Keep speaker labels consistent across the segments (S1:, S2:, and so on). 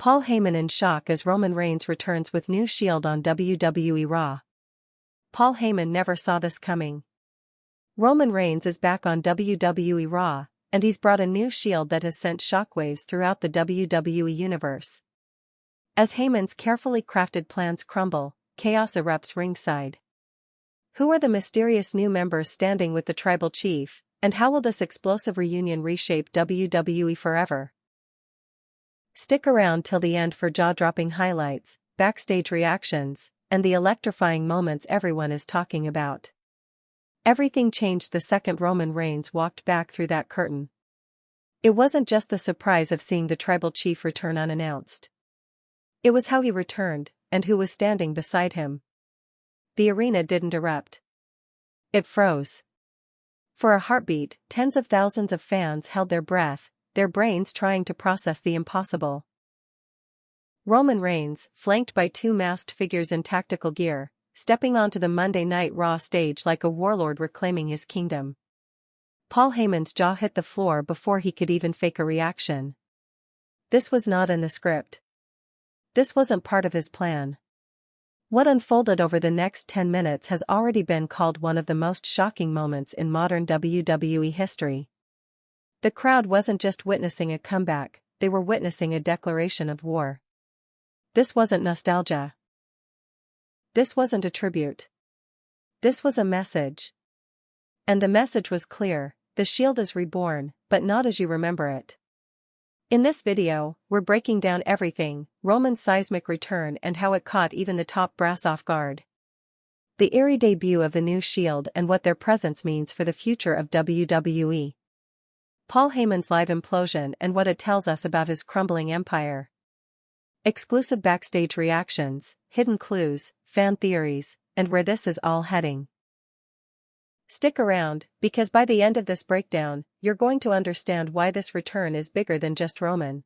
S1: Paul Heyman in shock as Roman Reigns returns with new Shield on WWE Raw. Paul Heyman never saw this coming. Roman Reigns is back on WWE Raw, and he's brought a new Shield that has sent shockwaves throughout the WWE Universe. As Heyman's carefully crafted plans crumble, chaos erupts ringside. Who are the mysterious new members standing with the tribal chief, and how will this explosive reunion reshape WWE forever? Stick around till the end for jaw-dropping highlights, backstage reactions, and the electrifying moments everyone is talking about. Everything changed the second Roman Reigns walked back through that curtain. It wasn't just the surprise of seeing the tribal chief return unannounced. It was how he returned, and who was standing beside him. The arena didn't erupt. It froze. For a heartbeat, tens of thousands of fans held their breath, their brains trying to process the impossible. Roman Reigns, flanked by two masked figures in tactical gear, stepping onto the Monday Night Raw stage like a warlord reclaiming his kingdom. Paul Heyman's jaw hit the floor before he could even fake a reaction. This was not in the script. This wasn't part of his plan. What unfolded over the next 10 minutes has already been called one of the most shocking moments in modern WWE history. The crowd wasn't just witnessing a comeback, they were witnessing a declaration of war. This wasn't nostalgia. This wasn't a tribute. This was a message. And the message was clear: the Shield is reborn, but not as you remember it. In this video, we're breaking down everything: Roman's seismic return and how it caught even the top brass off guard. The eerie debut of the new Shield and what their presence means for the future of WWE. Paul Heyman's live implosion and what it tells us about his crumbling empire. Exclusive backstage reactions, hidden clues, fan theories, and where this is all heading. Stick around, because by the end of this breakdown, you're going to understand why this return is bigger than just Roman.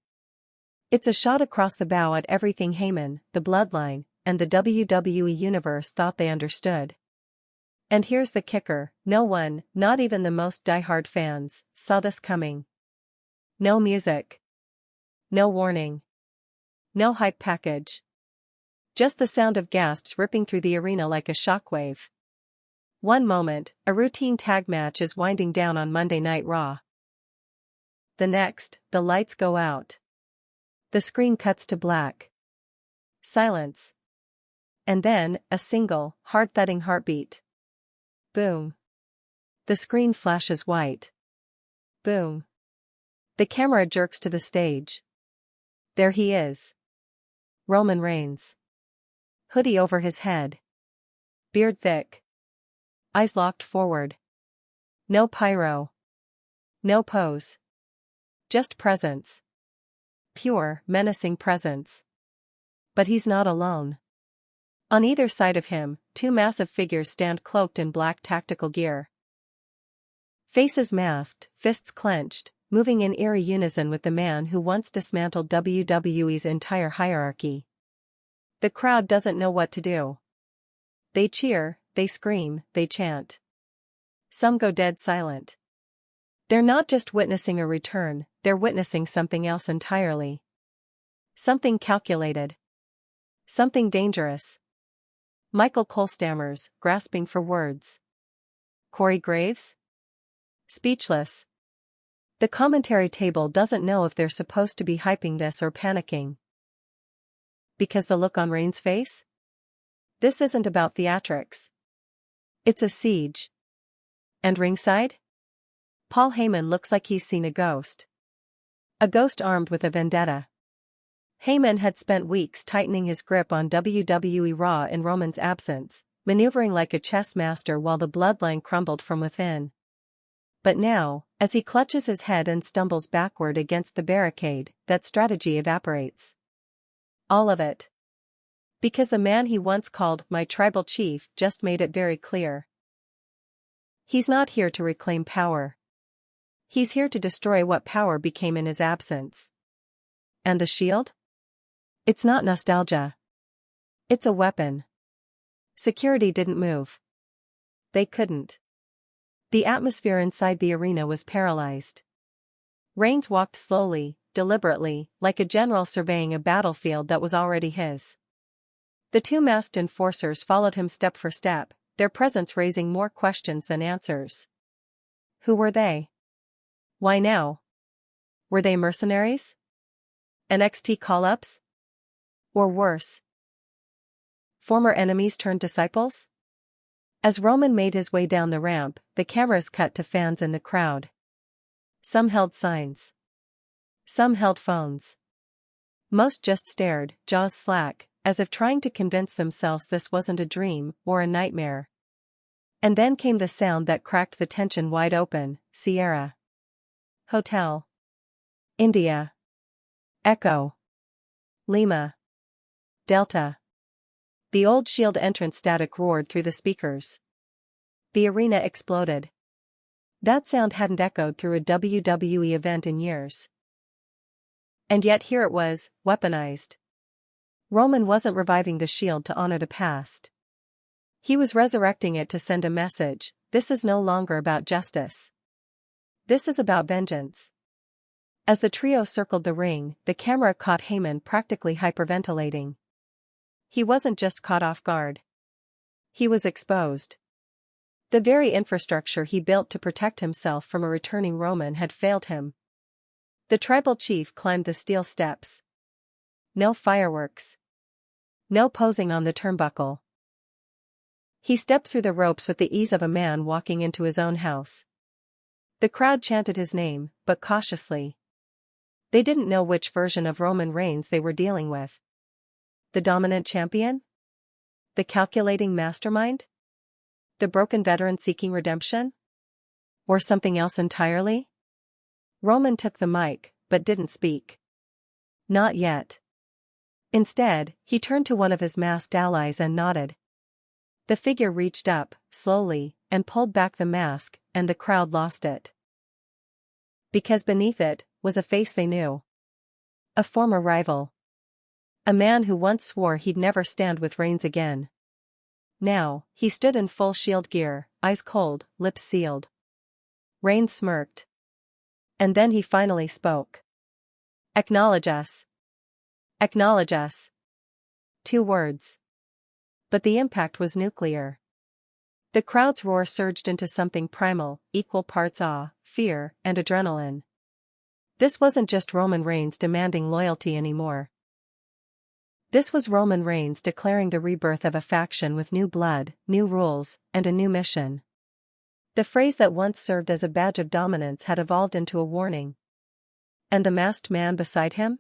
S1: It's a shot across the bow at everything Heyman, the Bloodline, and the WWE Universe thought they understood. And here's the kicker: no one, not even the most diehard fans, saw this coming. No music. No warning. No hype package. Just the sound of gasps ripping through the arena like a shockwave. One moment, a routine tag match is winding down on Monday Night Raw. The next, the lights go out. The screen cuts to black. Silence. And then, a single, hard-thudding heartbeat. Boom. The screen flashes white. Boom. The camera jerks to the stage. There he is. Roman Reigns. Hoodie over his head. Beard thick. Eyes locked forward. No pyro. No pose. Just presence. Pure, menacing presence. But he's not alone. On either side of him, two massive figures stand cloaked in black tactical gear. Faces masked, fists clenched, moving in eerie unison with the man who once dismantled WWE's entire hierarchy. The crowd doesn't know what to do. They cheer, they scream, they chant. Some go dead silent. They're not just witnessing a return, they're witnessing something else entirely. Something calculated. Something dangerous. Michael Cole stammers, grasping for words. Corey Graves? Speechless. The commentary table doesn't know if they're supposed to be hyping this or panicking. Because the look on Reigns' face? This isn't about theatrics. It's a siege. And ringside? Paul Heyman looks like he's seen a ghost. A ghost armed with a vendetta. Heyman had spent weeks tightening his grip on WWE Raw in Roman's absence, maneuvering like a chess master while the bloodline crumbled from within. But now, as he clutches his head and stumbles backward against the barricade, that strategy evaporates. All of it. Because the man he once called my tribal chief just made it very clear. He's not here to reclaim power. He's here to destroy what power became in his absence. And the Shield? It's not nostalgia. It's a weapon. Security didn't move. They couldn't. The atmosphere inside the arena was paralyzed. Reigns walked slowly, deliberately, like a general surveying a battlefield that was already his. The two masked enforcers followed him step for step, their presence raising more questions than answers. Who were they? Why now? Were they mercenaries? NXT call-ups? Or worse? Former enemies turned disciples? As Roman made his way down the ramp, the cameras cut to fans in the crowd. Some held signs. Some held phones. Most just stared, jaws slack, as if trying to convince themselves this wasn't a dream or a nightmare. And then came the sound that cracked the tension wide open: Sierra. Hotel. India. Echo. Lima. Delta. The old Shield entrance static roared through the speakers. The arena exploded. That sound hadn't echoed through a WWE event in years. And yet here it was, weaponized. Roman wasn't reviving the Shield to honor the past. He was resurrecting it to send a message: this is no longer about justice. This is about vengeance. As the trio circled the ring, the camera caught Heyman practically hyperventilating. He wasn't just caught off guard. He was exposed. The very infrastructure he built to protect himself from a returning Roman had failed him. The tribal chief climbed the steel steps. No fireworks. No posing on the turnbuckle. He stepped through the ropes with the ease of a man walking into his own house. The crowd chanted his name, but cautiously. They didn't know which version of Roman Reigns they were dealing with. The dominant champion? The calculating mastermind? The broken veteran seeking redemption? Or something else entirely? Roman took the mic, but didn't speak. Not yet. Instead, he turned to one of his masked allies and nodded. The figure reached up, slowly, and pulled back the mask, and the crowd lost it. Because beneath it was a face they knew. A former rival. A man who once swore he'd never stand with Reigns again. Now, he stood in full Shield gear, eyes cold, lips sealed. Reigns smirked. And then he finally spoke. "Acknowledge us. Acknowledge us." 2 words. But the impact was nuclear. The crowd's roar surged into something primal, equal parts awe, fear, and adrenaline. This wasn't just Roman Reigns demanding loyalty anymore. This was Roman Reigns declaring the rebirth of a faction with new blood, new rules, and a new mission. The phrase that once served as a badge of dominance had evolved into a warning. And the masked man beside him?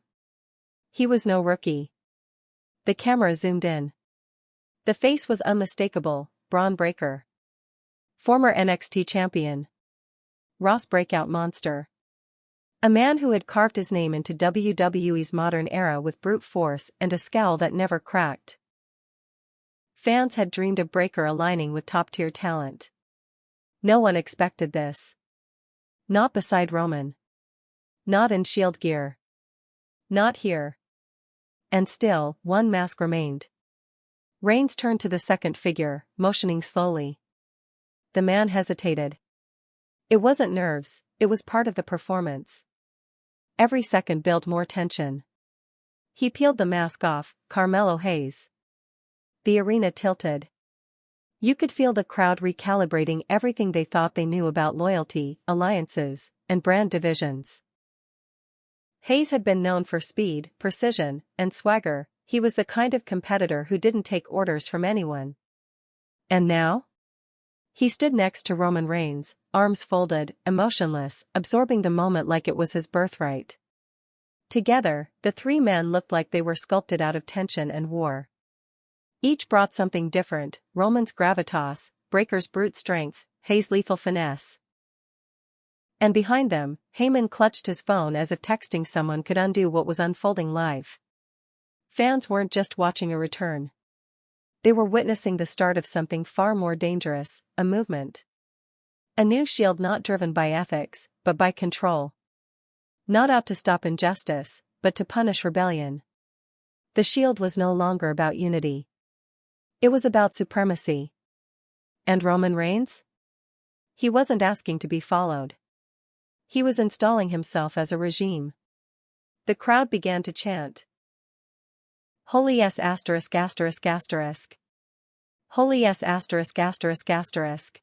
S1: He was no rookie. The camera zoomed in. The face was unmistakable: Braun Breaker. Former NXT champion. Raw's breakout monster. A man who had carved his name into WWE's modern era with brute force and a scowl that never cracked. Fans had dreamed of Breaker aligning with top-tier talent. No one expected this. Not beside Roman. Not in Shield gear. Not here. And still, one mask remained. Reigns turned to the second figure, motioning slowly. The man hesitated. It wasn't nerves, it was part of the performance. Every second built more tension. He peeled the mask off: Carmelo Hayes. The arena tilted. You could feel the crowd recalibrating everything they thought they knew about loyalty, alliances, and brand divisions. Hayes had been known for speed, precision, and swagger. He was the kind of competitor who didn't take orders from anyone. And now? He stood next to Roman Reigns, arms folded, emotionless, absorbing the moment like it was his birthright. Together, the 3 men looked like they were sculpted out of tension and war. Each brought something different: Roman's gravitas, Breaker's brute strength, Hayes' lethal finesse. And behind them, Heyman clutched his phone as if texting someone could undo what was unfolding live. Fans weren't just watching a return. They were witnessing the start of something far more dangerous: a movement. A new Shield not driven by ethics, but by control. Not out to stop injustice, but to punish rebellion. The Shield was no longer about unity. It was about supremacy. And Roman Reigns? He wasn't asking to be followed. He was installing himself as a regime. The crowd began to chant. Holy yes asterisk asterisk asterisk. Holy yes asterisk asterisk asterisk.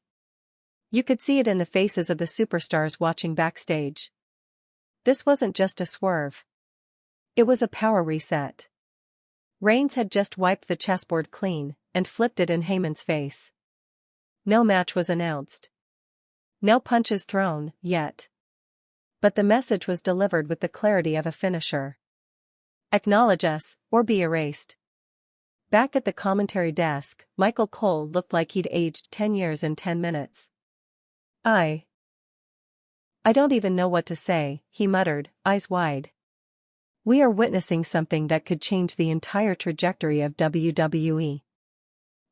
S1: You could see it in the faces of the superstars watching backstage. This wasn't just a swerve. It was a power reset. Reigns had just wiped the chessboard clean and flipped it in Heyman's face. No match was announced. No punches thrown, yet. But the message was delivered with the clarity of a finisher. Acknowledge us, or be erased. Back at the commentary desk, Michael Cole looked like he'd aged 10 years in 10 minutes. I don't even know what to say, he muttered, eyes wide. We are witnessing something that could change the entire trajectory of WWE.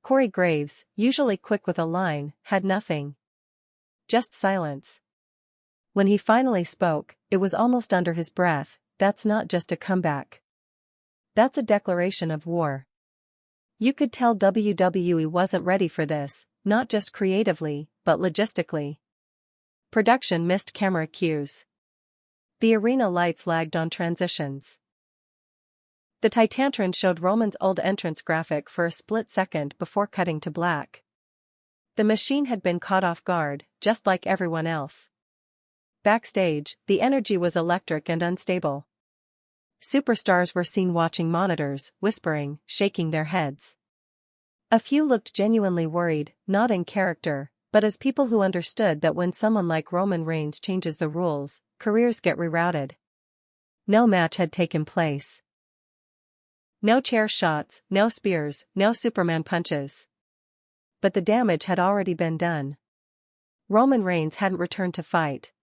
S1: Corey Graves, usually quick with a line, had nothing. Just silence. When he finally spoke, it was almost under his breath. That's not just a comeback. That's a declaration of war. You could tell WWE wasn't ready for this, not just creatively, but logistically. Production missed camera cues. The arena lights lagged on transitions. The Titantron showed Roman's old entrance graphic for a split second before cutting to black. The machine had been caught off guard, just like everyone else. Backstage, the energy was electric and unstable. Superstars were seen watching monitors, whispering, shaking their heads. A few looked genuinely worried, not in character, but as people who understood that when someone like Roman Reigns changes the rules, careers get rerouted. No match had taken place. No chair shots, no spears, no Superman punches. But the damage had already been done. Roman Reigns hadn't returned to fight.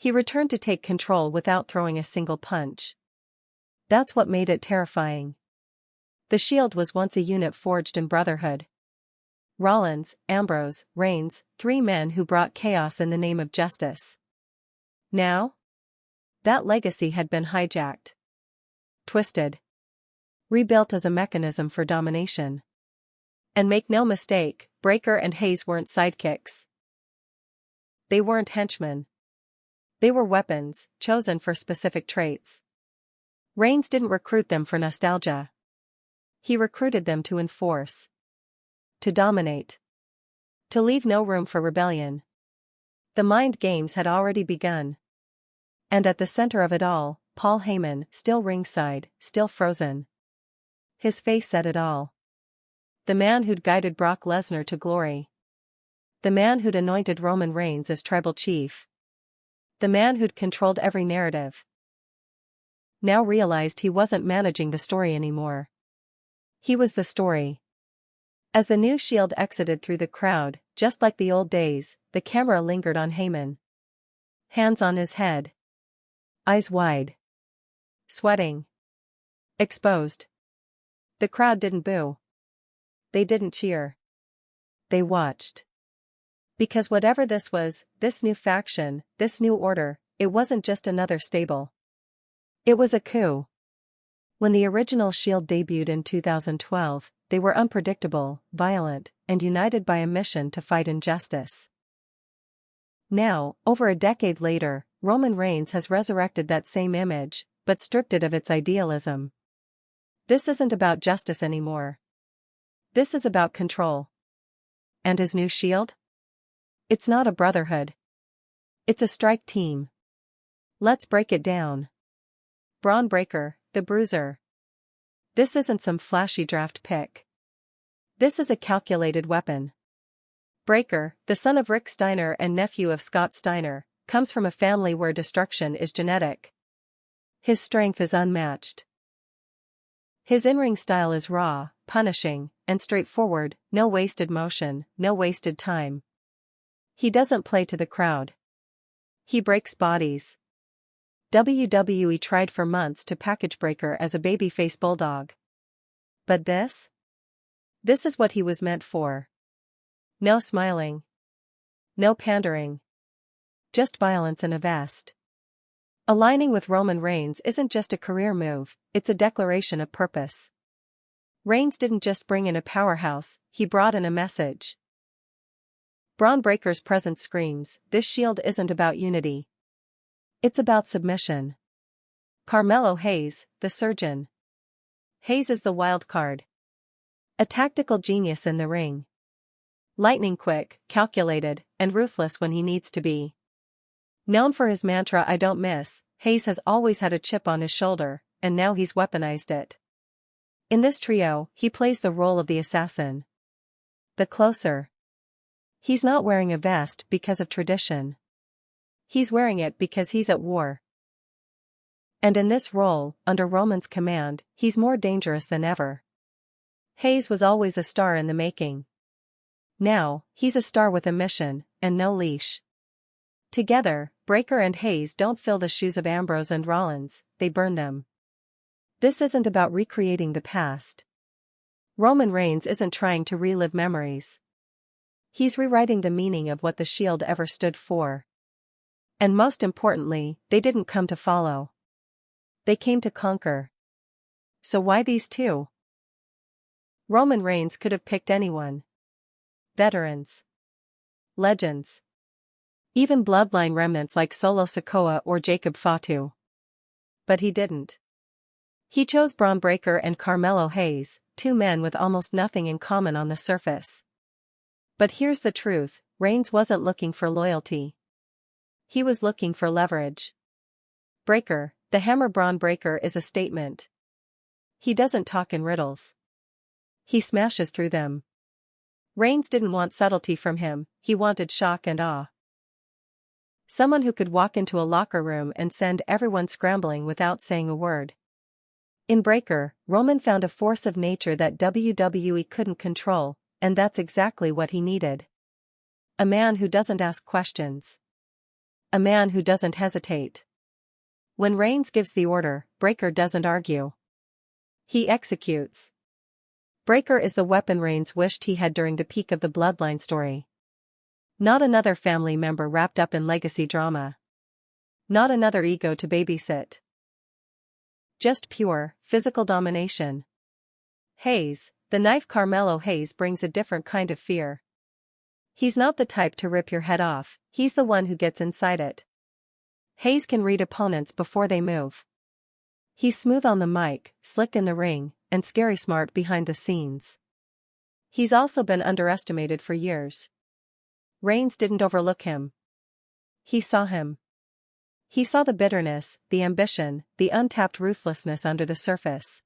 S1: He returned to take control without throwing a single punch. That's what made it terrifying. The Shield was once a unit forged in brotherhood. Rollins, Ambrose, Reigns, 3 men who brought chaos in the name of justice. Now? That legacy had been hijacked. Twisted. Rebuilt as a mechanism for domination. And make no mistake, Breakker and Hayes weren't sidekicks. They weren't henchmen. They were weapons, chosen for specific traits. Reigns didn't recruit them for nostalgia. He recruited them to enforce. To dominate. To leave no room for rebellion. The mind games had already begun. And at the center of it all, Paul Heyman, still ringside, still frozen. His face said it all. The man who'd guided Brock Lesnar to glory. The man who'd anointed Roman Reigns as tribal chief. The man who'd controlled every narrative. Now realized he wasn't managing the story anymore. He was the story. As the new Shield exited through the crowd, just like the old days, the camera lingered on Heyman. Hands on his head. Eyes wide. Sweating. Exposed. The crowd didn't boo. They didn't cheer. They watched. Because whatever this was, this new faction, this new order, it wasn't just another stable. It was a coup. When the original Shield debuted in 2012, they were unpredictable, violent, and united by a mission to fight injustice. Now, over a decade later, Roman Reigns has resurrected that same image, but stripped it of its idealism. This isn't about justice anymore. This is about control. And his new Shield? It's not a brotherhood. It's a strike team. Let's break it down. Braun Breakker, the Bruiser. This isn't some flashy draft pick. This is a calculated weapon. Breakker, the son of Rick Steiner and nephew of Scott Steiner, comes from a family where destruction is genetic. His strength is unmatched. His in-ring style is raw, punishing, and straightforward, no wasted motion, no wasted time. He doesn't play to the crowd. He breaks bodies. WWE tried for months to package Breakker as a babyface bulldog. But this? This is what he was meant for. No smiling. No pandering. Just violence in a vest. Aligning with Roman Reigns isn't just a career move, it's a declaration of purpose. Reigns didn't just bring in a powerhouse, he brought in a message. Braun Breakker's presence screams, this Shield isn't about unity. It's about submission. Carmelo Hayes, the surgeon. Hayes is the wild card. A tactical genius in the ring. Lightning quick, calculated, and ruthless when he needs to be. Known for his mantra "I don't miss," Hayes has always had a chip on his shoulder, and now he's weaponized it. In this trio, he plays the role of the assassin. The closer. He's not wearing a vest because of tradition. He's wearing it because he's at war. And in this role, under Roman's command, he's more dangerous than ever. Hayes was always a star in the making. Now, he's a star with a mission, and no leash. Together, Breakker and Hayes don't fill the shoes of Ambrose and Rollins, they burn them. This isn't about recreating the past. Roman Reigns isn't trying to relive memories. He's rewriting the meaning of what the Shield ever stood for. And most importantly, they didn't come to follow. They came to conquer. So why these two? Roman Reigns could have picked anyone. Veterans. Legends. Even bloodline remnants like Solo Sikoa or Jacob Fatu. But he didn't. He chose Braun Breaker and Carmelo Hayes, two men with almost nothing in common on the surface. But here's the truth, Reigns wasn't looking for loyalty. He was looking for leverage. Breaker, the hammer Braun Breaker, is a statement. He doesn't talk in riddles. He smashes through them. Reigns didn't want subtlety from him, he wanted shock and awe. Someone who could walk into a locker room and send everyone scrambling without saying a word. In Breakker, Roman found a force of nature that WWE couldn't control, and that's exactly what he needed. A man who doesn't ask questions. A man who doesn't hesitate. When Reigns gives the order, Breakker doesn't argue. He executes. Breakker is the weapon Reigns wished he had during the peak of the Bloodline story. Not another family member wrapped up in legacy drama. Not another ego to babysit. Just pure, physical domination. Hayes, the knife Carmelo Hayes, brings a different kind of fear. He's not the type to rip your head off, he's the one who gets inside it. Hayes can read opponents before they move. He's smooth on the mic, slick in the ring, and scary smart behind the scenes. He's also been underestimated for years. Reigns didn't overlook him. He saw him. He saw the bitterness, the ambition, the untapped ruthlessness under the surface.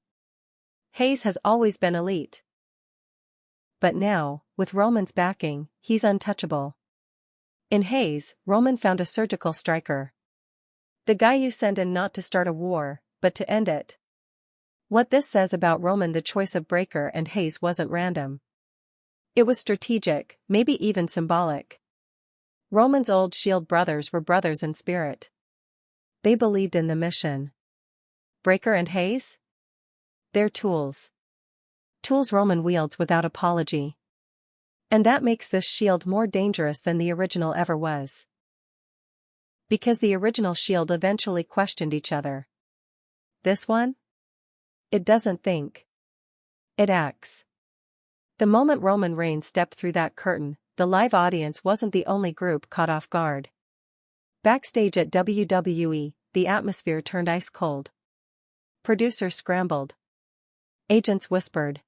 S1: Hayes has always been elite. But now, with Roman's backing, he's untouchable. In Hayes, Roman found a surgical striker. The guy you send in not to start a war, but to end it. What this says about Roman: the choice of Breakker and Hayes wasn't random. It was strategic, maybe even symbolic. Roman's old Shield brothers were brothers in spirit. They believed in the mission. Breakker and Hayes? They're tools. Tools Roman wields without apology. And that makes this Shield more dangerous than the original ever was. Because the original Shield eventually questioned each other. This one? It doesn't think. It acts. The moment Roman Reigns stepped through that curtain, the live audience wasn't the only group caught off guard. Backstage at WWE, the atmosphere turned ice cold. Producers scrambled. Agents whispered.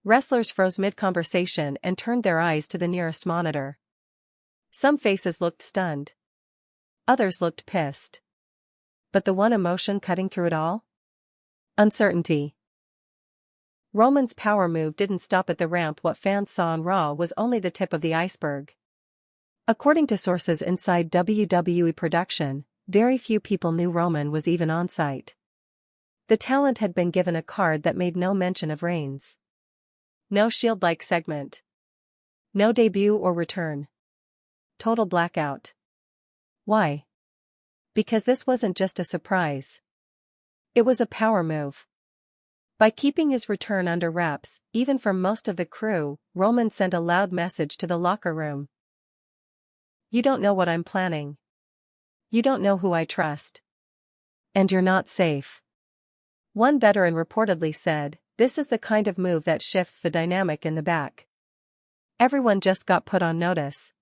S1: Wrestlers froze mid-conversation and turned their eyes to the nearest monitor. Some faces looked stunned. Others looked pissed. But the one emotion cutting through it all? Uncertainty. Roman's power move didn't stop at the ramp. What fans saw on Raw was only the tip of the iceberg. According to sources inside WWE production, very few people knew Roman was even on site. The talent had been given a card that made no mention of Reigns. No Shield-like segment. No debut or return. Total blackout. Why? Because this wasn't just a surprise. It was a power move. By keeping his return under wraps, even from most of the crew, Roman sent a loud message to the locker room. You don't know what I'm planning. You don't know who I trust. And you're not safe. One veteran reportedly said, "This is the kind of move that shifts the dynamic in the back." Everyone just got put on notice.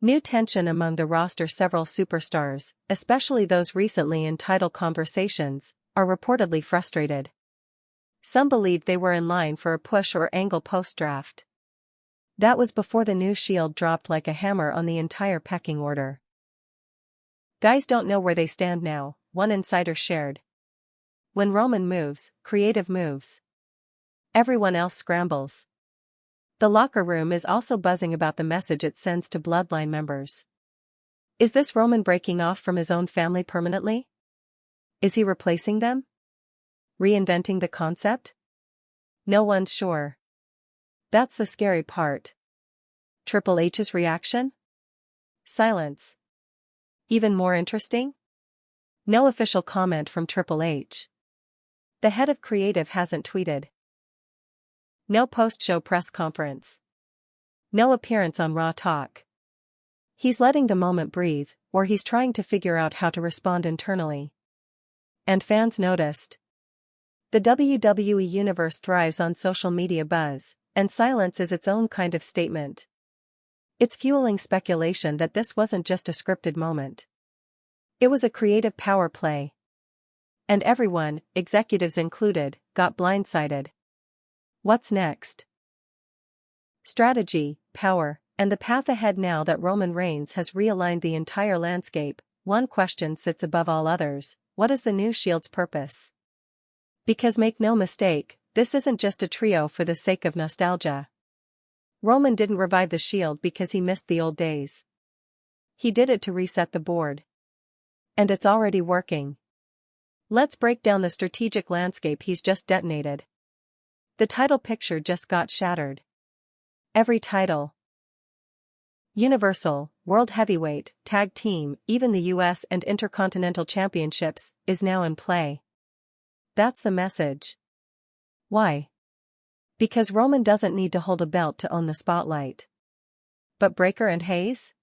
S1: New tension among the roster. Several superstars, especially those recently in title conversations, are reportedly frustrated. Some believed they were in line for a push or angle post-draft. That was before the new Shield dropped like a hammer on the entire pecking order. Guys don't know where they stand now, one insider shared. When Roman moves, creative moves. Everyone else scrambles. The locker room is also buzzing about the message it sends to Bloodline members. Is this Roman breaking off from his own family permanently? Is he replacing them? Reinventing the concept? No one's sure. That's the scary part. Triple H's reaction? Silence. Even more interesting? No official comment from Triple H. The head of creative hasn't tweeted. No post-show press conference. No appearance on Raw Talk. He's letting the moment breathe, or he's trying to figure out how to respond internally. And fans noticed. The WWE Universe thrives on social media buzz, and silence is its own kind of statement. It's fueling speculation that this wasn't just a scripted moment. It was a creative power play. And everyone, executives included, got blindsided. What's next? Strategy, power, and the path ahead. Now that Roman Reigns has realigned the entire landscape, one question sits above all others: what is the new Shield's purpose? Because make no mistake, this isn't just a trio for the sake of nostalgia. Roman didn't revive the Shield because he missed the old days. He did it to reset the board. And it's already working. Let's break down the strategic landscape he's just detonated. The title picture just got shattered. Every title. Universal, World Heavyweight, Tag Team, even the US and Intercontinental Championships, is now in play. That's the message. Why? Because Roman doesn't need to hold a belt to own the spotlight. But Breakker and Hayes?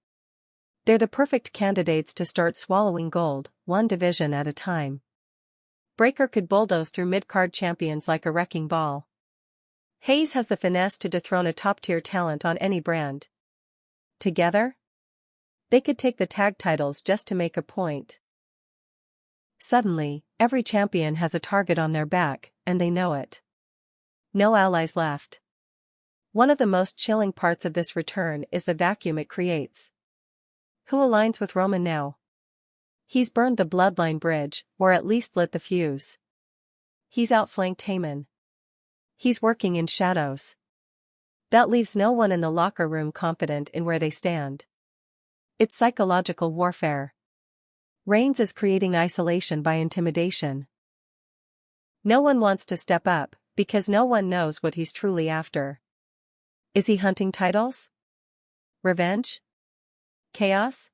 S1: They're the perfect candidates to start swallowing gold, one division at a time. Breakker could bulldoze through mid-card champions like a wrecking ball. Hayes has the finesse to dethrone a top-tier talent on any brand. Together? They could take the tag titles just to make a point. Suddenly, every champion has a target on their back, and they know it. No allies left. One of the most chilling parts of this return is the vacuum it creates. Who aligns with Roman now? He's burned the bloodline bridge, or at least lit the fuse. He's outflanked Heyman. He's working in shadows. That leaves no one in the locker room confident in where they stand. It's psychological warfare. Reigns is creating isolation by intimidation. No one wants to step up, because no one knows what he's truly after. Is he hunting titles? Revenge? Chaos?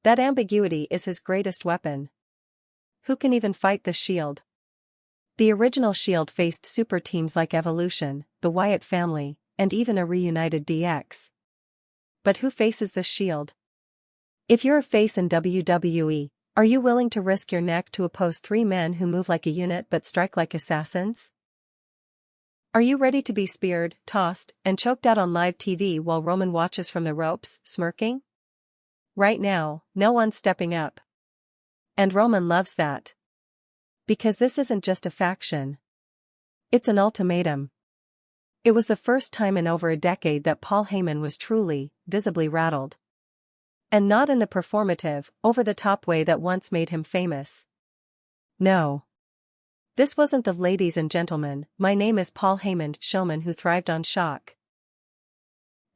S1: That ambiguity is his greatest weapon. Who can even fight the Shield? The original Shield faced super teams like Evolution, the Wyatt family, and even a reunited DX. But who faces the Shield? If you're a face in WWE, are you willing to risk your neck to oppose three men who move like a unit but strike like assassins? Are you ready to be speared, tossed, and choked out on live TV while Roman watches from the ropes, smirking? Right now, no one's stepping up. And Roman loves that. Because this isn't just a faction. It's an ultimatum. It was the first time in over a decade that Paul Heyman was truly, visibly rattled. And not in the performative, over-the-top way that once made him famous. No. This wasn't the "ladies and gentlemen, my name is Paul Heyman" showman who thrived on shock.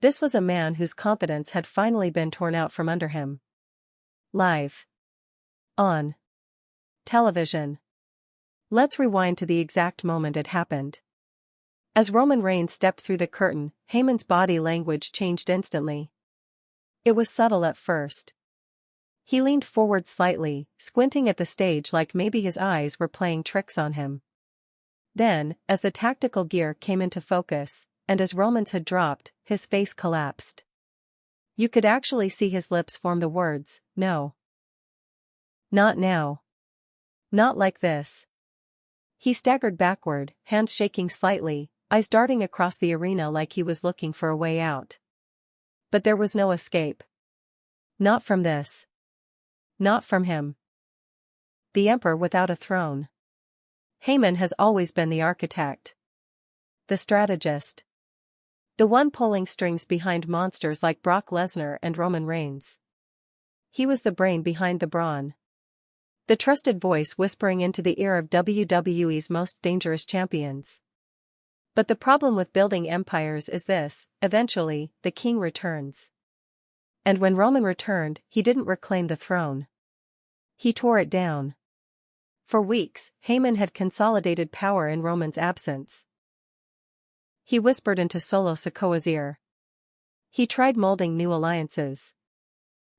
S1: This was a man whose confidence had finally been torn out from under him. Live. On. Television. Let's rewind to the exact moment it happened. As Roman Reigns stepped through the curtain, Heyman's body language changed instantly. It was subtle at first. He leaned forward slightly, squinting at the stage like maybe his eyes were playing tricks on him. Then, as the tactical gear came into focus, and as Roman's had dropped, his face collapsed. You could actually see his lips form the words, "No. Not now. Not like this." He staggered backward, hands shaking slightly, eyes darting across the arena like he was looking for a way out. But there was no escape. Not from this. Not from him. The emperor without a throne. Heyman has always been the architect. The strategist. The one pulling strings behind monsters like Brock Lesnar and Roman Reigns. He was the brain behind the brawn. The trusted voice whispering into the ear of WWE's most dangerous champions. But the problem with building empires is this: eventually, the king returns. And when Roman returned, he didn't reclaim the throne. He tore it down. For weeks, Heyman had consolidated power in Roman's absence. He whispered into Solo Sikoa's ear. He tried molding new alliances.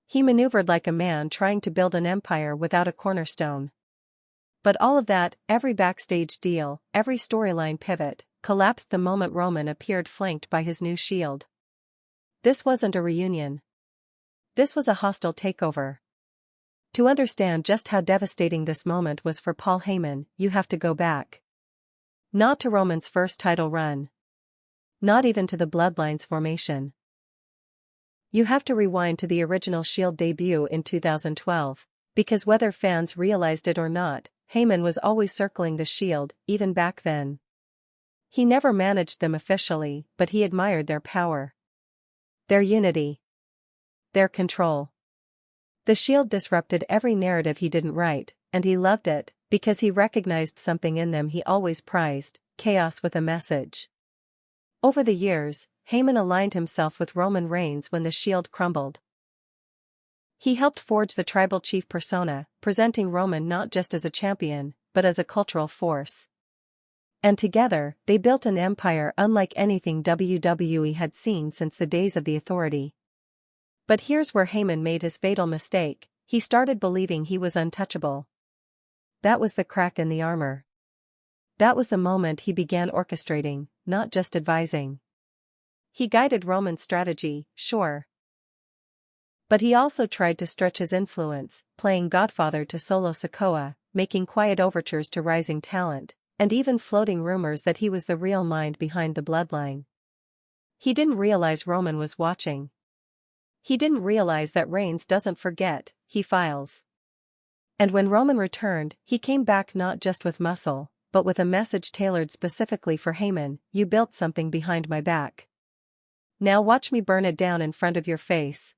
S1: He maneuvered like a man trying to build an empire without a cornerstone. But all of that, every backstage deal, every storyline pivot, collapsed the moment Roman appeared flanked by his new shield. This wasn't a reunion. This was a hostile takeover. To understand just how devastating this moment was for Paul Heyman, you have to go back. Not to Roman's first title run. Not even to the Bloodline's formation. You have to rewind to the original Shield debut in 2012, because whether fans realized it or not, Heyman was always circling the Shield, even back then. He never managed them officially, but he admired their power. Their unity. Their control. The Shield disrupted every narrative he didn't write, and he loved it, because he recognized something in them he always prized: chaos with a message. Over the years, Heyman aligned himself with Roman Reigns when the Shield crumbled. He helped forge the tribal chief persona, presenting Roman not just as a champion, but as a cultural force. And together, they built an empire unlike anything WWE had seen since the days of the Authority. But here's where Heyman made his fatal mistake: he started believing he was untouchable. That was the crack in the armor. That was the moment he began orchestrating, not just advising. He guided Roman's strategy, sure. But he also tried to stretch his influence, playing godfather to Solo Sikoa, making quiet overtures to rising talent, and even floating rumors that he was the real mind behind the Bloodline. He didn't realize Roman was watching. He didn't realize that Reigns doesn't forget, he files. And when Roman returned, he came back not just with muscle, but with a message tailored specifically for Heyman: you built something behind my back. Now watch me burn it down in front of your face.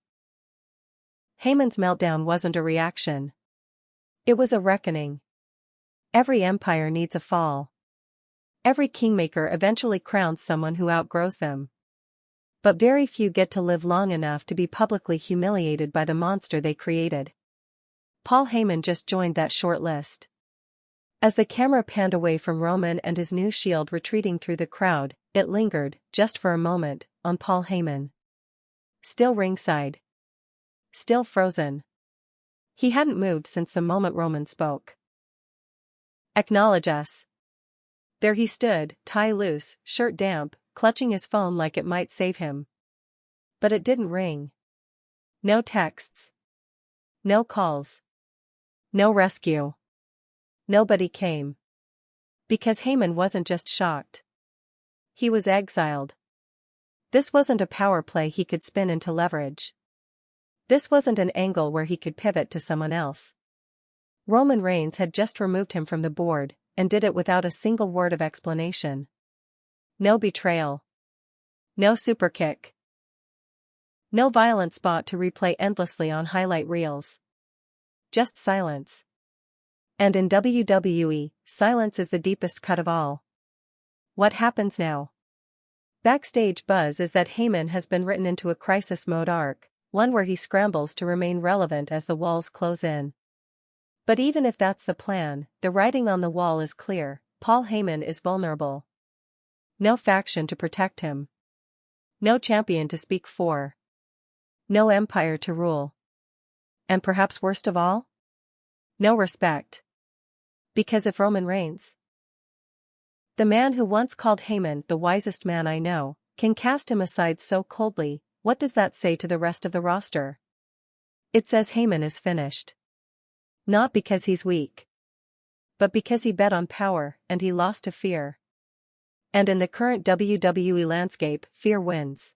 S1: Heyman's meltdown wasn't a reaction. It was a reckoning. Every empire needs a fall. Every kingmaker eventually crowns someone who outgrows them. But very few get to live long enough to be publicly humiliated by the monster they created. Paul Heyman just joined that short list. As the camera panned away from Roman and his new Shield retreating through the crowd, it lingered, just for a moment, on Paul Heyman. Still ringside. Still frozen. He hadn't moved since the moment Roman spoke. Acknowledge us. There he stood, tie loose, shirt damp, clutching his phone like it might save him. But it didn't ring. No texts. No calls. No rescue. Nobody came. Because Heyman wasn't just shocked. He was exiled. This wasn't a power play he could spin into leverage. This wasn't an angle where he could pivot to someone else. Roman Reigns had just removed him from the board, and did it without a single word of explanation. No betrayal. No superkick. No violent spot to replay endlessly on highlight reels. Just silence. And in WWE, silence is the deepest cut of all. What happens now? Backstage buzz is that Heyman has been written into a crisis mode arc, one where he scrambles to remain relevant as the walls close in. But even if that's the plan, the writing on the wall is clear: Paul Heyman is vulnerable. No faction to protect him. No champion to speak for. No empire to rule. And perhaps worst of all? No respect. Because if Roman Reigns, the man who once called Heyman the wisest man I know, can cast him aside so coldly, what does that say to the rest of the roster? It says Heyman is finished. Not because he's weak. But because he bet on power, and he lost to fear. And in the current WWE landscape, fear wins.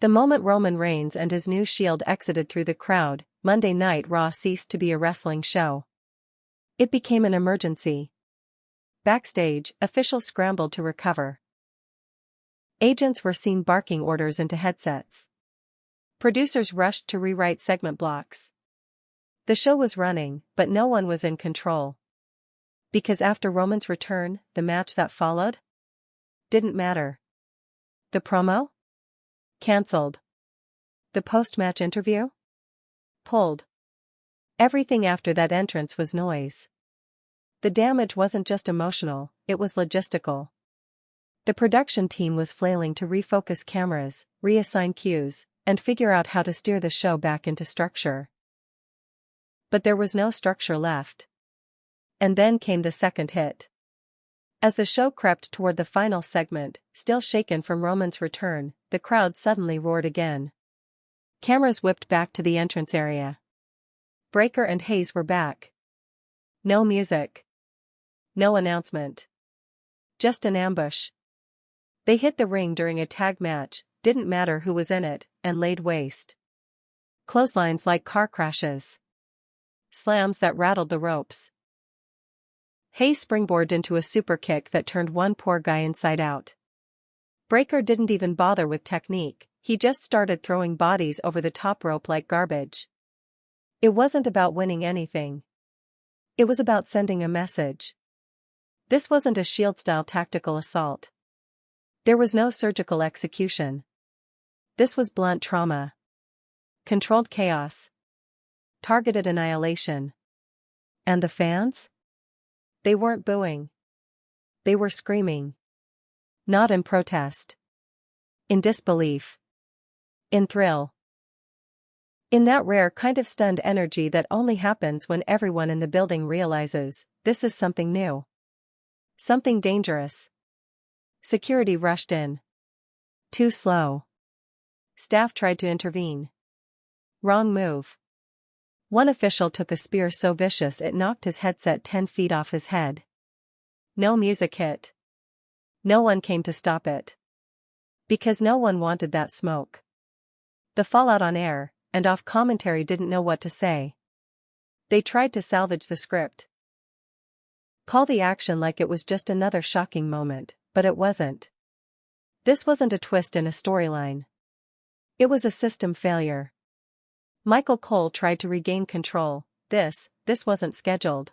S1: The moment Roman Reigns and his new Shield exited through the crowd, Monday Night Raw ceased to be a wrestling show. It became an emergency. Backstage, officials scrambled to recover. Agents were seen barking orders into headsets. Producers rushed to rewrite segment blocks. The show was running, but no one was in control. Because after Roman's return, the match that followed? Didn't matter. The promo? Cancelled. The post-match interview? Pulled. Everything after that entrance was noise. The damage wasn't just emotional, it was logistical. The production team was flailing to refocus cameras, reassign cues, and figure out how to steer the show back into structure. But there was no structure left. And then came the second hit. As the show crept toward the final segment, still shaken from Roman's return, the crowd suddenly roared again. Cameras whipped back to the entrance area. Breakker and Hayes were back. No music. No announcement. Just an ambush. They hit the ring during a tag match, didn't matter who was in it, and laid waste. Clotheslines like car crashes. Slams that rattled the ropes. Hayes springboarded into a super kick that turned one poor guy inside out. Breakker didn't even bother with technique, he just started throwing bodies over the top rope like garbage. It wasn't about winning anything. It was about sending a message. This wasn't a Shield-style tactical assault. There was no surgical execution. This was blunt trauma. Controlled chaos. Targeted annihilation. And the fans? They weren't booing. They were screaming. Not in protest. In disbelief. In thrill. In that rare kind of stunned energy that only happens when everyone in the building realizes, this is something new. Something dangerous. Security rushed in. Too slow. Staff tried to intervene. Wrong move. One official took a spear so vicious it knocked his headset 10 feet off his head. No music hit. No one came to stop it. Because no one wanted that smoke. The fallout on air and off commentary didn't know what to say. They tried to salvage the script. Call the action like it was just another shocking moment, but it wasn't. This wasn't a twist in a storyline. It was a system failure. Michael Cole tried to regain control. This wasn't scheduled.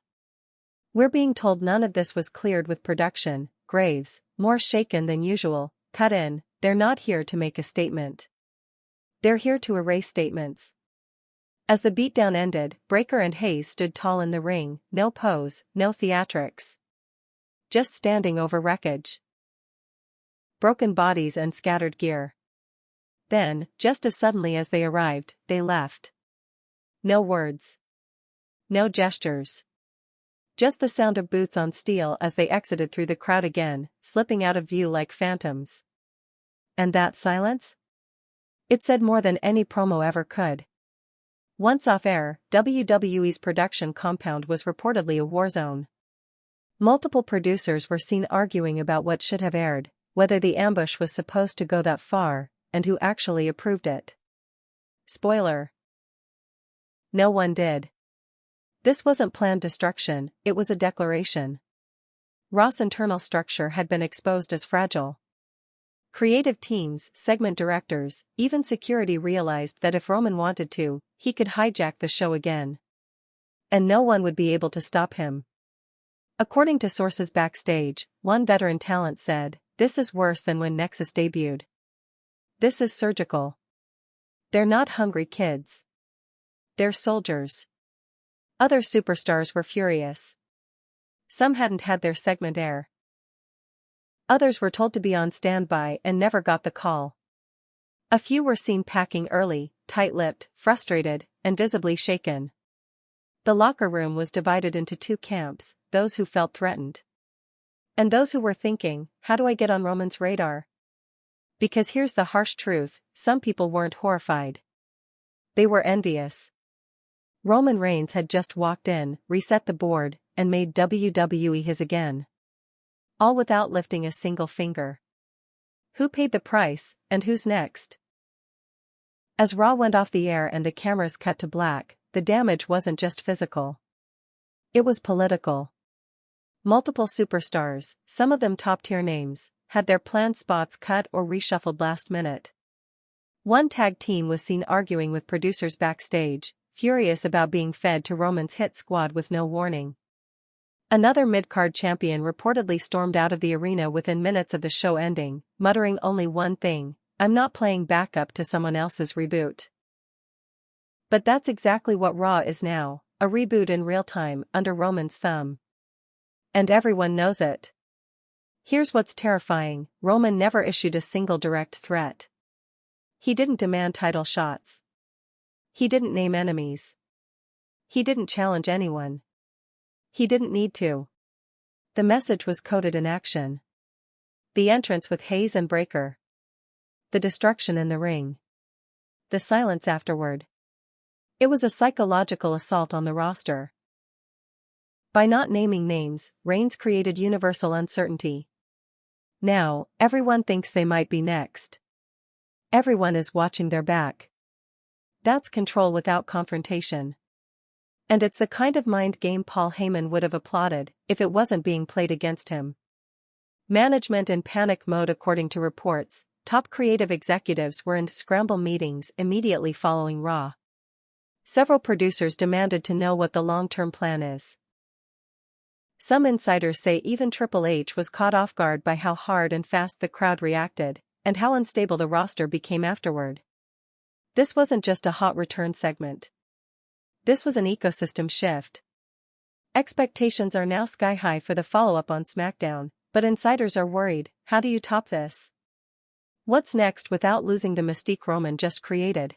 S1: We're being told none of this was cleared with production. Graves, more shaken than usual, cut in. They're not here to make a statement. They're here to erase statements. As the beatdown ended, Breakker and Hayes stood tall in the ring, no pose, no theatrics. Just standing over wreckage. Broken bodies and scattered gear. Then, just as suddenly as they arrived, they left. No words. No gestures. Just the sound of boots on steel as they exited through the crowd again, slipping out of view like phantoms. And that silence? It said more than any promo ever could. Once off air, WWE's production compound was reportedly a war zone. Multiple producers were seen arguing about what should have aired, whether the ambush was supposed to go that far, and who actually approved it. Spoiler. No one did. This wasn't planned destruction, it was a declaration. Raw's internal structure had been exposed as fragile. Creative teams, segment directors, even security realized that if Roman wanted to, he could hijack the show again. And no one would be able to stop him. According to sources backstage, one veteran talent said, "This is worse than when Nexus debuted. This is surgical. They're not hungry kids. They're soldiers." Other superstars were furious. Some hadn't had their segment air. Others were told to be on standby and never got the call. A few were seen packing early, tight-lipped, frustrated, and visibly shaken. The locker room was divided into two camps, those who felt threatened. And those who were thinking, how do I get on Roman's radar? Because here's the harsh truth, some people weren't horrified. They were envious. Roman Reigns had just walked in, reset the board, and made WWE his again. All without lifting a single finger. Who paid the price, and who's next? As Raw went off the air and the cameras cut to black, the damage wasn't just physical. It was political. Multiple superstars, some of them top-tier names, had their planned spots cut or reshuffled last minute. One tag team was seen arguing with producers backstage, furious about being fed to Roman's hit squad with no warning. Another mid-card champion reportedly stormed out of the arena within minutes of the show ending, muttering only one thing: "I'm not playing backup to someone else's reboot." But that's exactly what Raw is now, a reboot in real time under Roman's thumb. And everyone knows it. Here's what's terrifying: Roman never issued a single direct threat. He didn't demand title shots. He didn't name enemies. He didn't challenge anyone. He didn't need to. The message was coded in action. The entrance with Hayes and Breaker. The destruction in the ring. The silence afterward. It was a psychological assault on the roster. By not naming names, Reigns created universal uncertainty. Now, everyone thinks they might be next. Everyone is watching their back. That's control without confrontation. And it's the kind of mind game Paul Heyman would have applauded if it wasn't being played against him. Management in panic mode. According to reports, top creative executives were in scramble meetings immediately following Raw. Several producers demanded to know what the long-term plan is. Some insiders say even Triple H was caught off guard by how hard and fast the crowd reacted, and how unstable the roster became afterward. This wasn't just a hot return segment. This was an ecosystem shift. Expectations are now sky high for the follow-up on SmackDown, but insiders are worried: how do you top this? What's next without losing the mystique Roman just created?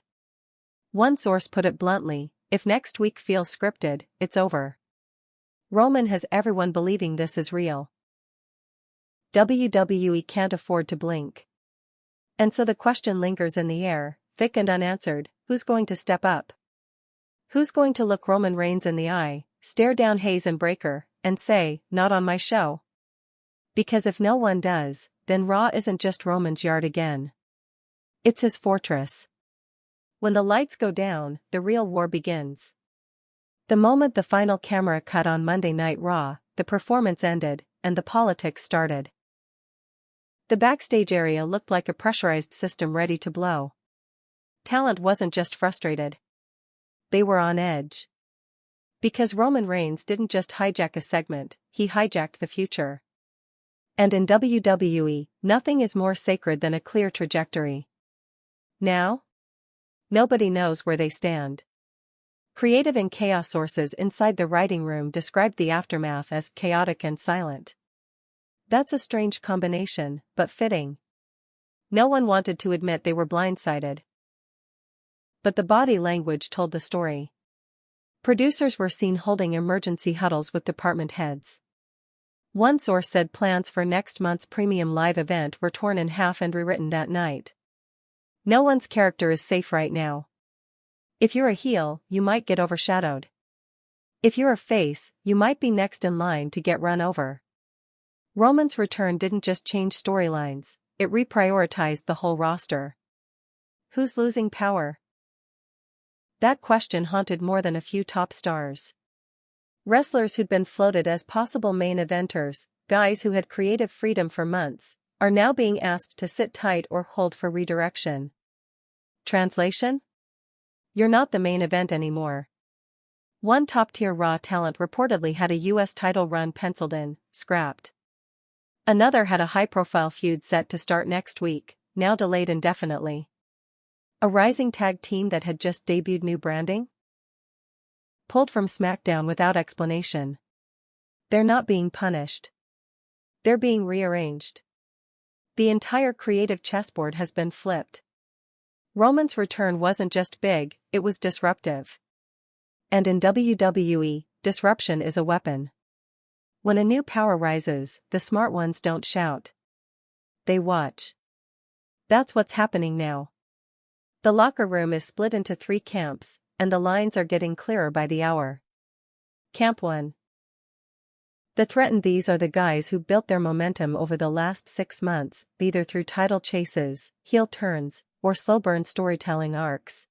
S1: One source put it bluntly: if next week feels scripted, it's over. Roman has everyone believing this is real. WWE can't afford to blink. And so the question lingers in the air, thick and unanswered: who's going to step up? Who's going to look Roman Reigns in the eye, stare down Hayes and Breaker, and say, "Not on my show"? Because if no one does, then Raw isn't just Roman's yard again. It's his fortress. When the lights go down, the real war begins. The moment the final camera cut on Monday Night Raw, the performance ended, and the politics started. The backstage area looked like a pressurized system ready to blow. Talent wasn't just frustrated. They were on edge. Because Roman Reigns didn't just hijack a segment, he hijacked the future. And in WWE, nothing is more sacred than a clear trajectory. Now? Nobody knows where they stand. Creative and chaos sources inside the writing room described the aftermath as chaotic and silent. That's a strange combination, but fitting. No one wanted to admit they were blindsided. But the body language told the story. Producers were seen holding emergency huddles with department heads. One source said plans for next month's premium live event were torn in half and rewritten that night. No one's character is safe right now. If you're a heel, you might get overshadowed. If you're a face, you might be next in line to get run over. Roman's return didn't just change storylines, it reprioritized the whole roster. Who's losing power? That question haunted more than a few top stars. Wrestlers who'd been floated as possible main eventers, guys who had creative freedom for months, are now being asked to sit tight or hold for redirection. Translation? You're not the main event anymore. One top-tier Raw talent reportedly had a US title run penciled in, scrapped. Another had a high-profile feud set to start next week, now delayed indefinitely. A rising tag team that had just debuted new branding? Pulled from SmackDown without explanation. They're not being punished. They're being rearranged. The entire creative chessboard has been flipped. Roman's return wasn't just big, it was disruptive. And in WWE, disruption is a weapon. When a new power rises, the smart ones don't shout. They watch. That's what's happening now. The locker room is split into 3 camps, and the lines are getting clearer by the hour. Camp 1. The threatened: these are the guys who built their momentum over the last 6 months, either through title chases, heel turns, or slow burn storytelling arcs.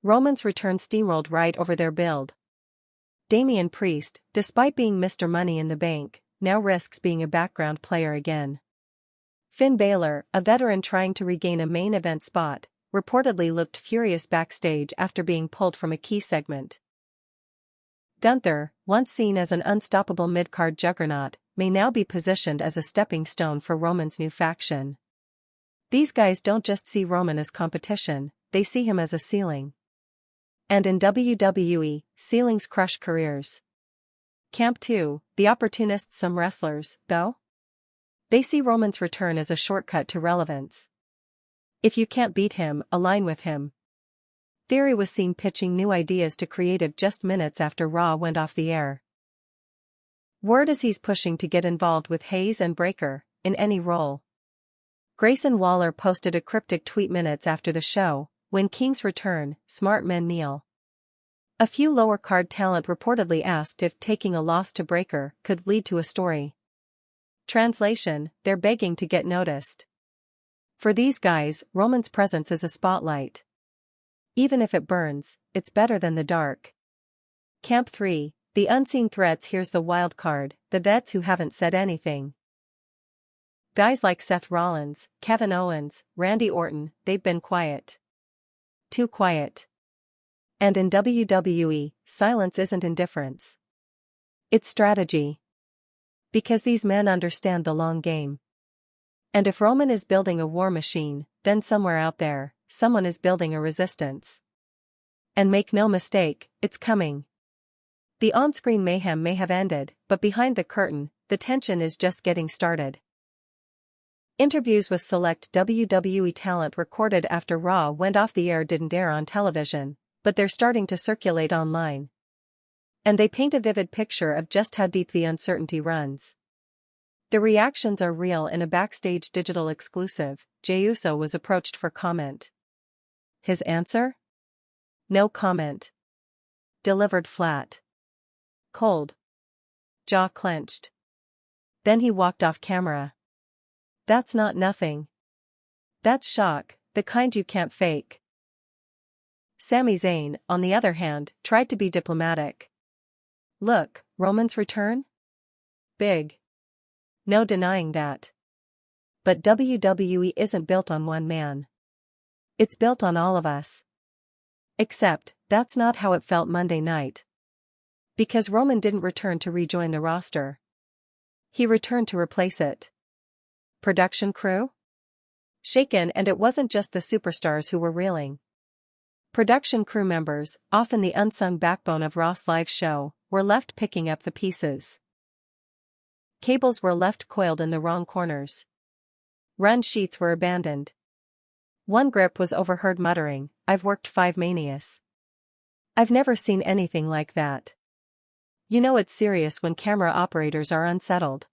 S1: Roman's return steamrolled right over their build. Damian Priest, despite being Mr. Money in the Bank, now risks being a background player again. Finn Balor, a veteran trying to regain a main event spot, reportedly looked furious backstage after being pulled from a key segment. Gunther, once seen as an unstoppable mid-card juggernaut, may now be positioned as a stepping stone for Roman's new faction. These guys don't just see Roman as competition, they see him as a ceiling. And in WWE, ceilings crush careers. Camp 2, the opportunists. Some wrestlers, though? They see Roman's return as a shortcut to relevance. If you can't beat him, align with him. Theory was seen pitching new ideas to creative just minutes after Raw went off the air. Word is he's pushing to get involved with Hayes and Breakker, in any role. Grayson Waller posted a cryptic tweet minutes after the show, "When kings return, smart men kneel." A few lower card talent reportedly asked if taking a loss to Breakker could lead to a story. Translation: they're begging to get noticed. For these guys, Roman's presence is a spotlight. Even if it burns, it's better than the dark. Camp 3, the unseen threats. Here's the wild card, the vets who haven't said anything. Guys like Seth Rollins, Kevin Owens, Randy Orton, they've been quiet. Too quiet. And in WWE, silence isn't indifference. It's strategy. Because these men understand the long game. And if Roman is building a war machine, then somewhere out there, someone is building a resistance. And make no mistake, it's coming. The on-screen mayhem may have ended, but behind the curtain, the tension is just getting started. Interviews with select WWE talent recorded after Raw went off the air didn't air on television, but they're starting to circulate online. And they paint a vivid picture of just how deep the uncertainty runs. The reactions are real. In a backstage digital exclusive, Jey Uso was approached for comment. His answer? No comment. Delivered flat. Cold. Jaw clenched. Then he walked off camera. That's not nothing. That's shock, the kind you can't fake. Sami Zayn, on the other hand, tried to be diplomatic. Look, Roman's return? Big. No denying that. But WWE isn't built on one man. It's built on all of us. Except, that's not how it felt Monday night. Because Roman didn't return to rejoin the roster. He returned to replace it. Production crew? Shaken. And it wasn't just the superstars who were reeling. Production crew members, often the unsung backbone of Raw's live show, were left picking up the pieces. Cables were left coiled in the wrong corners. Run sheets were abandoned. One grip was overheard muttering, "I've worked 5 manias. I've never seen anything like that." You know it's serious when camera operators are unsettled.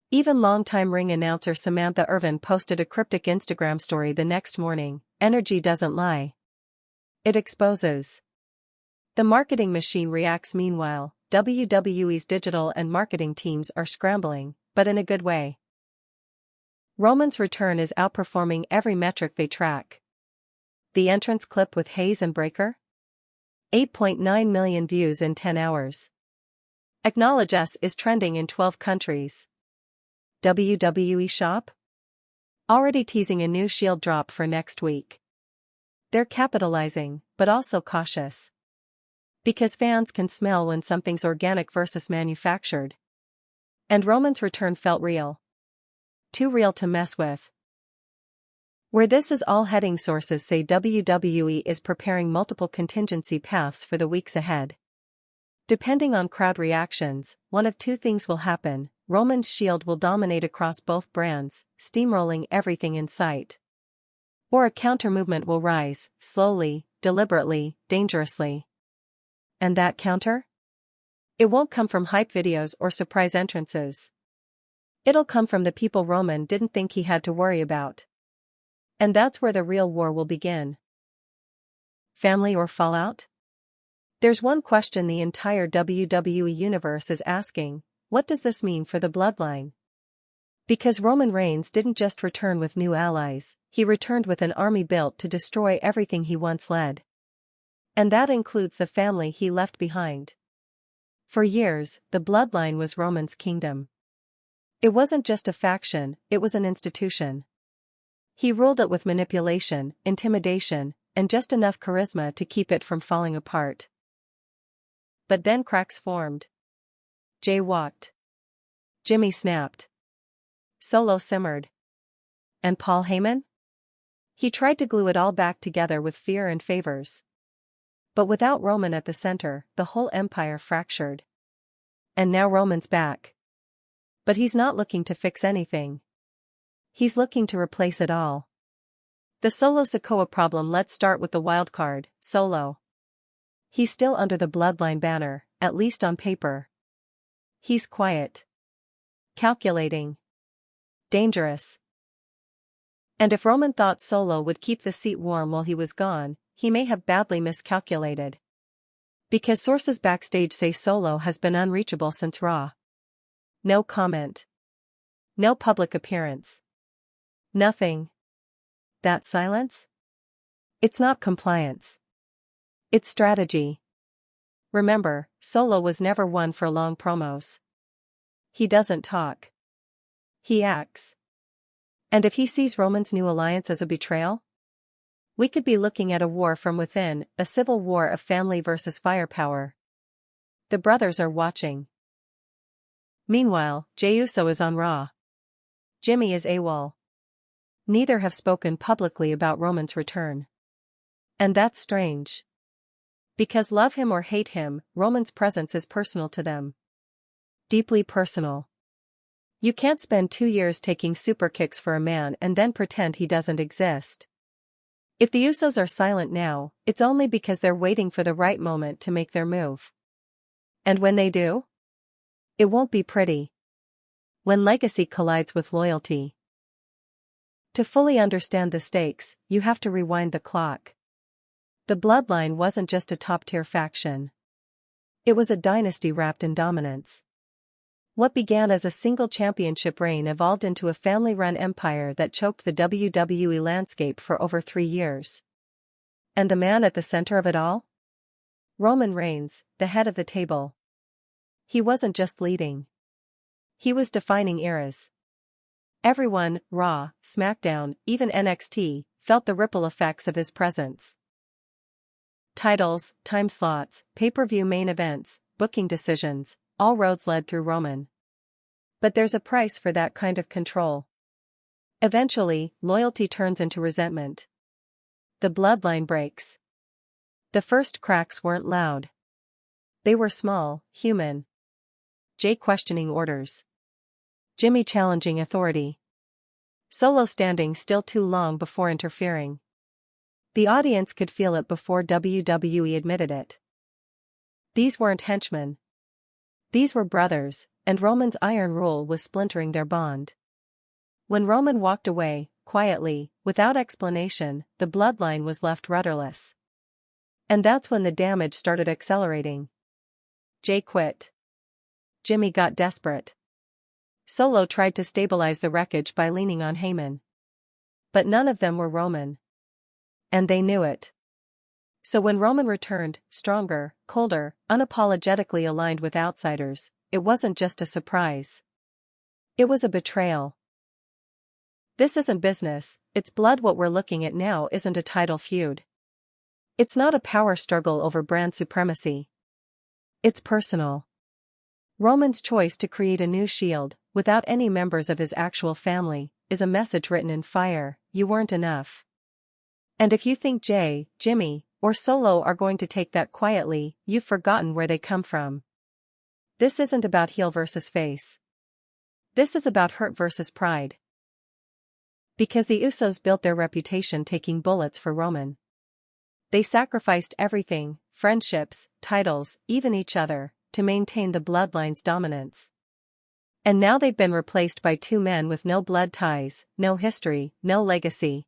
S1: Even longtime ring announcer Samantha Irvin posted a cryptic Instagram story the next morning, "Energy doesn't lie. It exposes." The marketing machine reacts. Meanwhile, WWE's digital and marketing teams are scrambling, but in a good way. Roman's return is outperforming every metric they track. The entrance clip with Hayes and Breakker? 8.9 million views in 10 hours. Acknowledge Us is trending in 12 countries. WWE Shop? Already teasing a new Shield drop for next week. They're capitalizing, but also cautious. Because fans can smell when something's organic versus manufactured. And Roman's return felt real. Too real to mess with. Where this is all heading, sources say WWE is preparing multiple contingency paths for the weeks ahead. Depending on crowd reactions, one of two things will happen: Roman's Shield will dominate across both brands, steamrolling everything in sight. Or a counter-movement will rise, slowly, deliberately, dangerously. And that counter? It won't come from hype videos or surprise entrances. It'll come from the people Roman didn't think he had to worry about. And that's where the real war will begin. Family or fallout? There's one question the entire WWE Universe is asking: what does this mean for the bloodline? Because Roman Reigns didn't just return with new allies, he returned with an army built to destroy everything he once led. And that includes the family he left behind. For years, the bloodline was Roman's kingdom. It wasn't just a faction, it was an institution. He ruled it with manipulation, intimidation, and just enough charisma to keep it from falling apart. But then cracks formed. Jey walked. Jimmy snapped. Solo simmered. And Paul Heyman? He tried to glue it all back together with fear and favors. But without Roman at the center, the whole empire fractured. And now Roman's back. But he's not looking to fix anything. He's looking to replace it all. The Solo Sikoa problem. Let's start with the wildcard, Solo. He's still under the bloodline banner, at least on paper. He's quiet. Calculating. Dangerous. And if Roman thought Solo would keep the seat warm while he was gone, he may have badly miscalculated. Because sources backstage say Solo has been unreachable since Raw. No comment. No public appearance. Nothing. That silence? It's not compliance. It's strategy. Remember, Solo was never one for long promos. He doesn't talk. He acts. And if he sees Roman's new alliance as a betrayal? We could be looking at a war from within, a civil war of family versus firepower. The brothers are watching. Meanwhile, Jey Uso is on Raw. Jimmy is AWOL. Neither have spoken publicly about Roman's return. And that's strange. Because love him or hate him, Roman's presence is personal to them. Deeply personal. You can't spend 2 years taking super kicks for a man and then pretend he doesn't exist. If the Usos are silent now, it's only because they're waiting for the right moment to make their move. And when they do? It won't be pretty. When legacy collides with loyalty. To fully understand the stakes, you have to rewind the clock. The bloodline wasn't just a top-tier faction. It was a dynasty wrapped in dominance. What began as a single championship reign evolved into a family-run empire that choked the WWE landscape for over 3 years. And the man at the center of it all? Roman Reigns, the head of the table. He wasn't just leading. He was defining eras. Everyone, Raw, SmackDown, even NXT, felt the ripple effects of his presence. Titles, time slots, pay-per-view main events, booking decisions, all roads led through Roman. But there's a price for that kind of control. Eventually, loyalty turns into resentment. The bloodline breaks. The first cracks weren't loud. They were small, human. Jey questioning orders. Jimmy challenging authority. Solo standing still too long before interfering. The audience could feel it before WWE admitted it. These weren't henchmen. These were brothers, and Roman's iron rule was splintering their bond. When Roman walked away, quietly, without explanation, the bloodline was left rudderless. And that's when the damage started accelerating. Jey quit. Jimmy got desperate. Solo tried to stabilize the wreckage by leaning on Heyman. But none of them were Roman. And they knew it. So when Roman returned, stronger, colder, unapologetically aligned with outsiders, it wasn't just a surprise. It was a betrayal. This isn't business, it's blood. What we're looking at now isn't a title feud. It's not a power struggle over brand supremacy. It's personal. Roman's choice to create a new Shield, without any members of his actual family, is a message written in fire: you weren't enough. And if you think Jey, Jimmy, or Solo are going to take that quietly, you've forgotten where they come from. This isn't about heel versus face. This is about hurt versus pride. Because the Usos built their reputation taking bullets for Roman. They sacrificed everything, friendships, titles, even each other, to maintain the bloodline's dominance. And now they've been replaced by 2 men with no blood ties, no history, no legacy.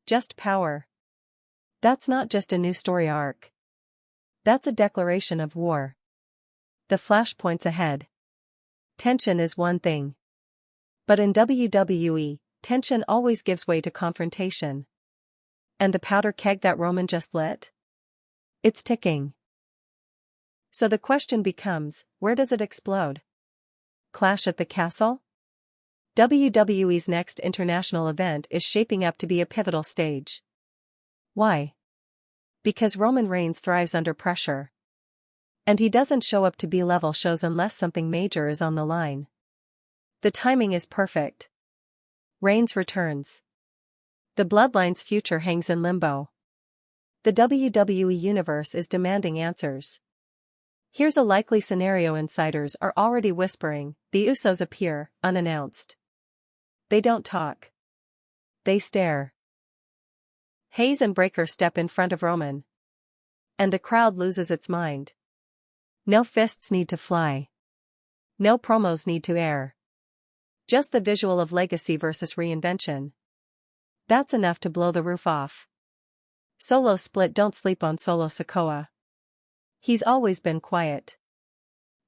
S1: Just power. That's not just a new story arc. That's a declaration of war. The flashpoints ahead. Tension is one thing. But in WWE, tension always gives way to confrontation. And the powder keg that Roman just lit? It's ticking. So the question becomes, where does it explode? Clash at the Castle? WWE's next international event is shaping up to be a pivotal stage. Why? Because Roman Reigns thrives under pressure. And he doesn't show up to B-level shows unless something major is on the line. The timing is perfect. Reigns returns. The Bloodline's future hangs in limbo. The WWE Universe is demanding answers. Here's a likely scenario insiders are already whispering: the Usos appear, unannounced. They don't talk. They stare. Hayes and Breakker step in front of Roman. And the crowd loses its mind. No fists need to fly. No promos need to air. Just the visual of legacy versus reinvention. That's enough to blow the roof off. Solo Split don't sleep on Solo Sikoa. He's always been quiet.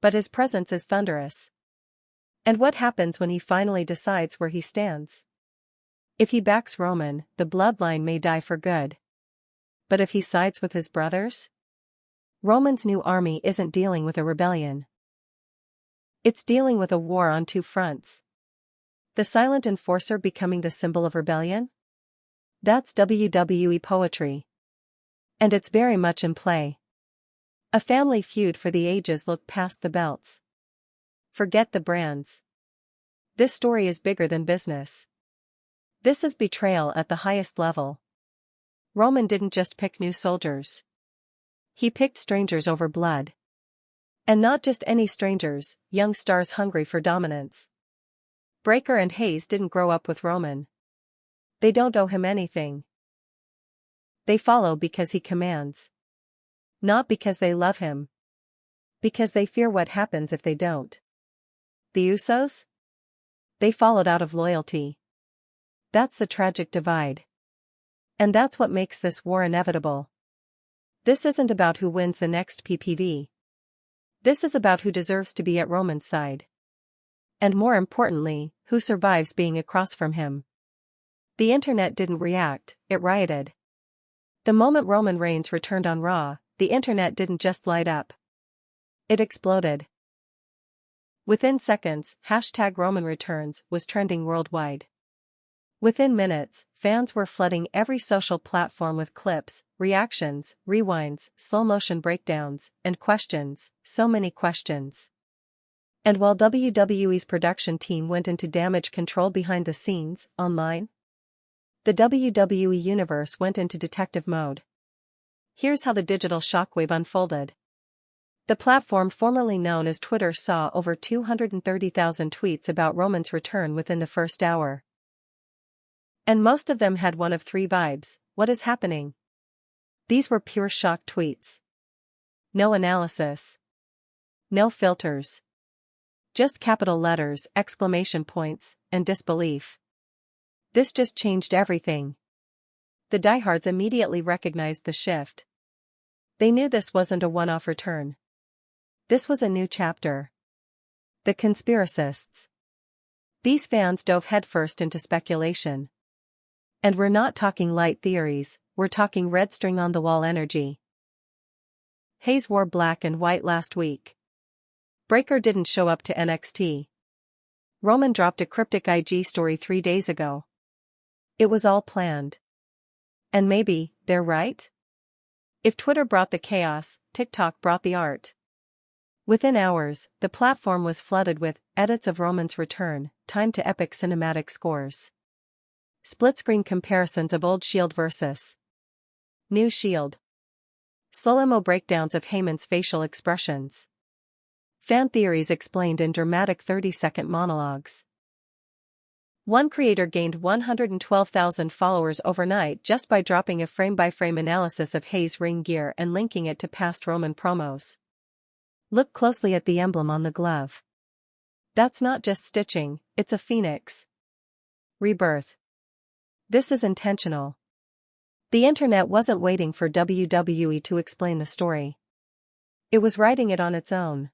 S1: But his presence is thunderous. And what happens when he finally decides where he stands? If he backs Roman, the bloodline may die for good. But if he sides with his brothers? Roman's new army isn't dealing with a rebellion. It's dealing with a war on two fronts. The silent enforcer becoming the symbol of rebellion? That's WWE poetry. And it's very much in play. A family feud for the ages. Look past the belts. Forget the brands. This story is bigger than business. This is betrayal at the highest level. Roman didn't just pick new soldiers. He picked strangers over blood. And not just any strangers, young stars hungry for dominance. Breakker and Hayes didn't grow up with Roman. They don't owe him anything. They follow because he commands. Not because they love him. Because they fear what happens if they don't. The Usos? They followed out of loyalty. That's the tragic divide. And that's what makes this war inevitable. This isn't about who wins the next PPV. This is about who deserves to be at Roman's side. And more importantly, who survives being across from him. The internet didn't react, it rioted. The moment Roman Reigns returned on Raw, the internet didn't just light up. It exploded. Within seconds, #RomanReturns was trending worldwide. Within minutes, fans were flooding every social platform with clips, reactions, rewinds, slow-motion breakdowns, and questions, so many questions. And while WWE's production team went into damage control behind the scenes, online, the WWE Universe went into detective mode. Here's how the digital shockwave unfolded. The platform formerly known as Twitter saw over 230,000 tweets about Roman's return within the first hour. And most of them had one of three vibes: what is happening? These were pure shock tweets. No analysis. No filters. Just capital letters, exclamation points, and disbelief. This just changed everything. The diehards immediately recognized the shift. They knew this wasn't a one-off return. This was a new chapter. The conspiracists. These fans dove headfirst into speculation. And we're not talking light theories, we're talking red string on the wall energy. Hayes wore black and white last week. Breakker didn't show up to NXT. Roman dropped a cryptic IG story 3 days ago. It was all planned. And maybe, they're right? If Twitter brought the chaos, TikTok brought the art. Within hours, the platform was flooded with edits of Roman's return, timed to epic cinematic scores. Split-screen comparisons of old Shield versus new Shield. Slow-mo breakdowns of Heyman's facial expressions. Fan theories explained in dramatic 30-second monologues. One creator gained 112,000 followers overnight just by dropping a frame-by-frame analysis of Hayes' ring gear and linking it to past Roman promos. Look closely at the emblem on the glove. That's not just stitching, it's a phoenix. Rebirth. This is intentional. The internet wasn't waiting for WWE to explain the story. It was writing it on its own.